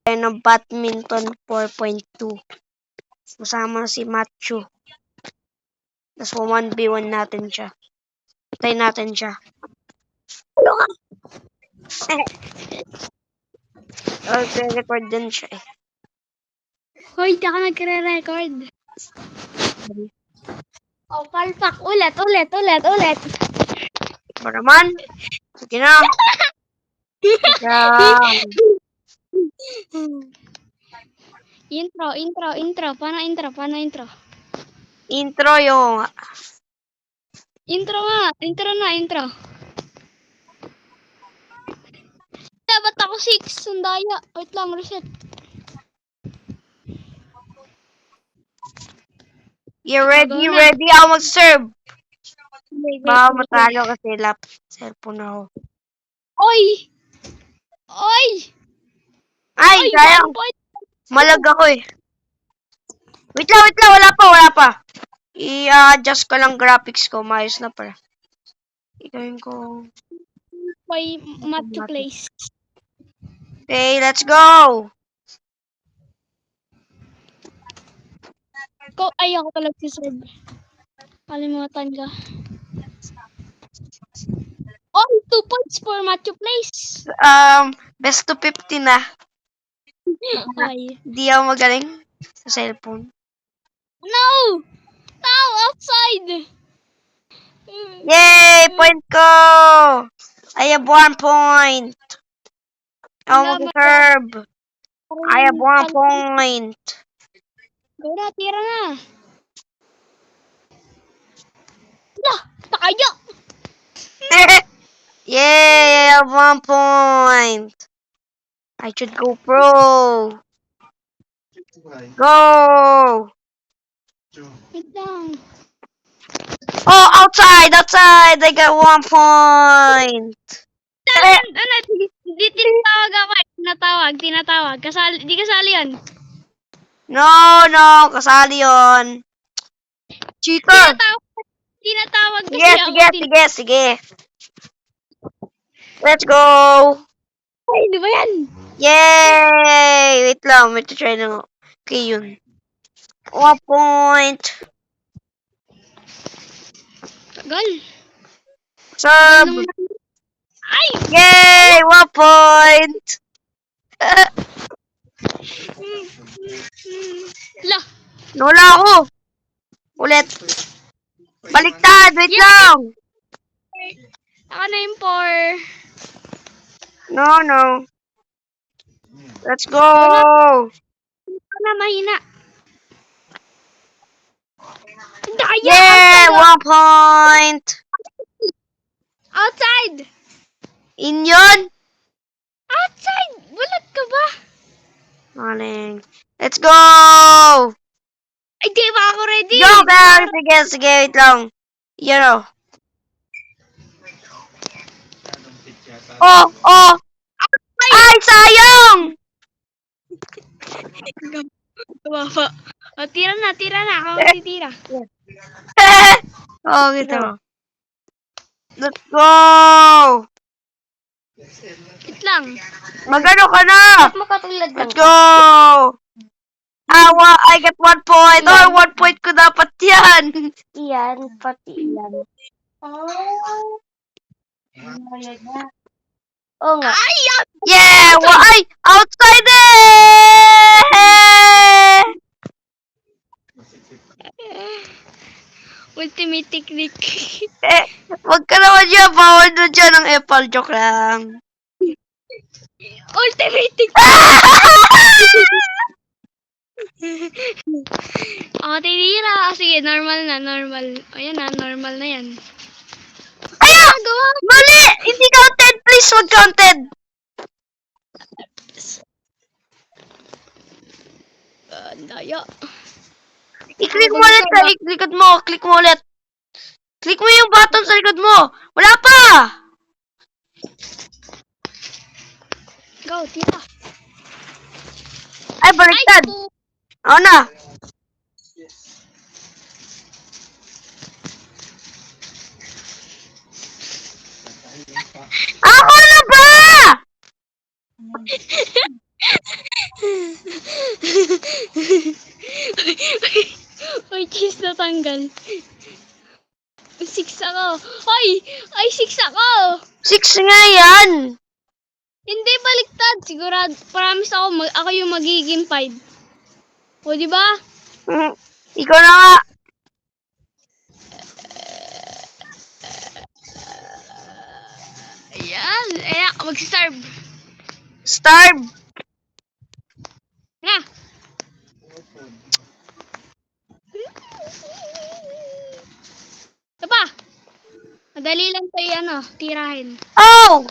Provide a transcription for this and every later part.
ng badminton 4.2. Kasama si Matthew. Tapos 1v1 natin siya. Patay natin siya. Okay, record din siya eh. Hoy, di ako nagre-record. Oh, palpak. Ulit. Ba naman? Sige na. Yan. Intro. Paano intro? Intro yung... Intro. Dapat ako 6. Sundaya. Wait lang, reset. You ready? Go na. Ako mag-serve. Baka matalo kasi cellphone ako. Oy! Ay, sayang. Malag ako eh. Wait lang. Wala pa. I-adjust ko lang graphics ko. Maayos na pala. Ikayin ko. Boy, Matthew Place. Okay, let's go. Ako pala si-serve. Kalimutan ka. Oh, 2 points for Matthew Place. Best to 50 na. Ay. Di ako magaling sa cellphone. No! Outside! Yay! Point ko! I have 1 point. Ako mag-serve. I have 1 point. Go na, tira na. Tayo! Yay! I have 1 point. I should go pro. Go! Wait lang. Oh, outside! I got 1 point. Hindi tinatawag ako eh. Tinatawag. Di kasali yan. No, kasali yun. Cheater! Tinatawag kasi ako. Sige. Let's go! Ay, di ba yan? Yay! Wait lang, may try na. Okay, yun. 1 point. Tagal. Serve! Ay! Yay! 1 point! Wala ako! Ulit. Baliktad! Wait lang! Ako na yung 4. No. Let's go! Ako na mahina. Daya! Yay! 1 point! Outside! In yun? Outside! Bulat ka ba? Maling. Let's go! Ay, di ba ako ready? Go, Bang! Sige, wait lang. Yun Oh! Ay, sayang! Kawawa. O, tira na. Ako titira. Gitu. Let's go! Wait lang. Magano ka na? Makatulad lang. Let's go! I get 1 point. Oh, 1 point ko dapat yan. Iyan, pati iyan. Oo nga. Ay! Yeah! Ay! Outside eh! Ultimate technique. Wag ka naman dyan. Bawal na dyan ang apple. Joke lang. Ultimate technique. Ako titira. Sige, normal na. Ayan na, normal na yan. Ay! Mali! Hindi counted. Please, wag counted. Daya. I-click mo ulit sa likod mo. Click mo ulit. Click mo yung button sa likod mo. Wala pa! Go, tira. Ay, baliktad. Ako na. Ako na ba? Kiss na tanggal. 6 ako. Ay, 6 ako. 6 nga yan. Hindi, baliktad. Sigurado, promise ako, ako yung magiging 5. O, di ba? Ikaw na nga. Ayan. Ayan, mag-starve. Starve. Na. Ito pa. Madali lang tayo, tirahin. Oh!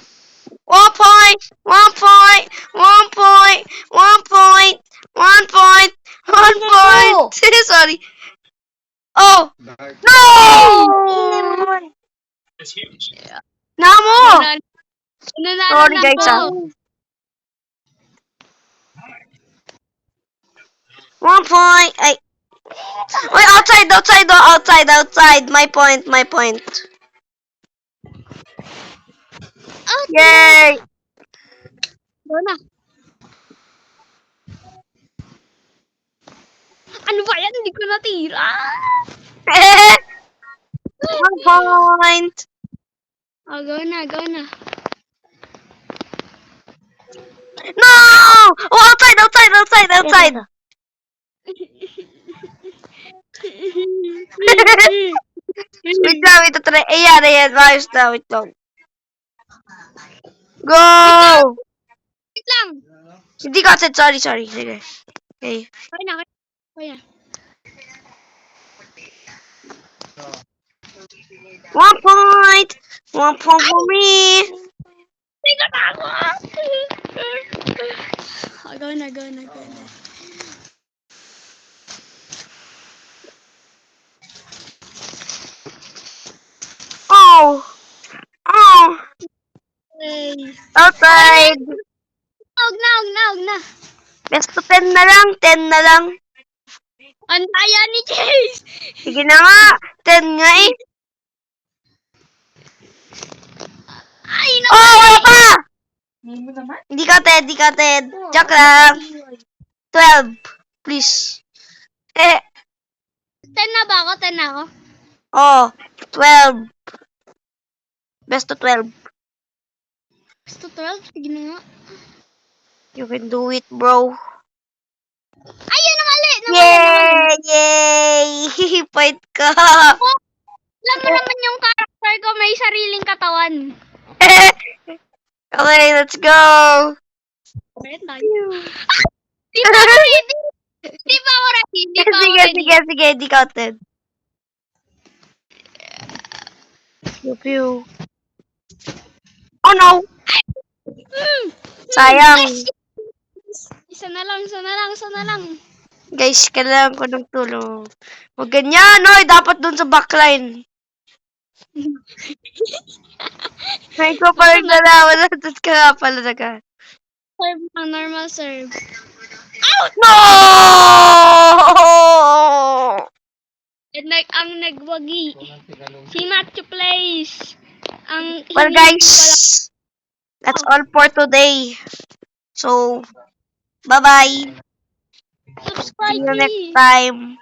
1 point! 1 point! 1 point! 1 point! 1 point! 1 point! Sorry. Oh! No! Namo! Nanalo Sorry, na guys, ako. 1 point! Ay! Wait, outside! My point! Oh, Yay! go na. Ano ba yan? Hindi ko natira. 1 point! Oh, go na. No! Oh, outside! Wait lang, try. Ayan. Ayos na, wait lang. Go! Wait lang. Hindi ka set, sorry. Sige. Okay. Kaya. 1 point! 1 point for me! Hindi ko na ako. Oh, go na. Oh! Hey. Outside! Huwag na. Best to 10 na lang. Ang daya ni Chase. Sige na nga, 10 nga eh. Ay, Oh, wala pa! Hindi ka 10. Joke lang. 12, please. 10 na ba ako? 10 na ako? Oh, 12. Best to 12. Gusto 12? Sige na nga. You can do it, bro. Ayun, namali. Yay! Point ka. Alam mo naman yung character ko, may sariling katawan. Okay, let's go. Di ba ako ready? Di ba ako ready? Sige, di counted. Pew. Oh no! Sayang. Isa na lang. Guys, kailangan ko ng tulong. Huwag ganyan, oy! Dapat dun sa backline. May ko pa rin nalaman. Tapos ka nga pala naga. Serve lang, normal serve. No! Ang nagwagi. Si Matthew Plays. Well, guys, that's all for today. So, bye-bye. See Subscribe you next me. time.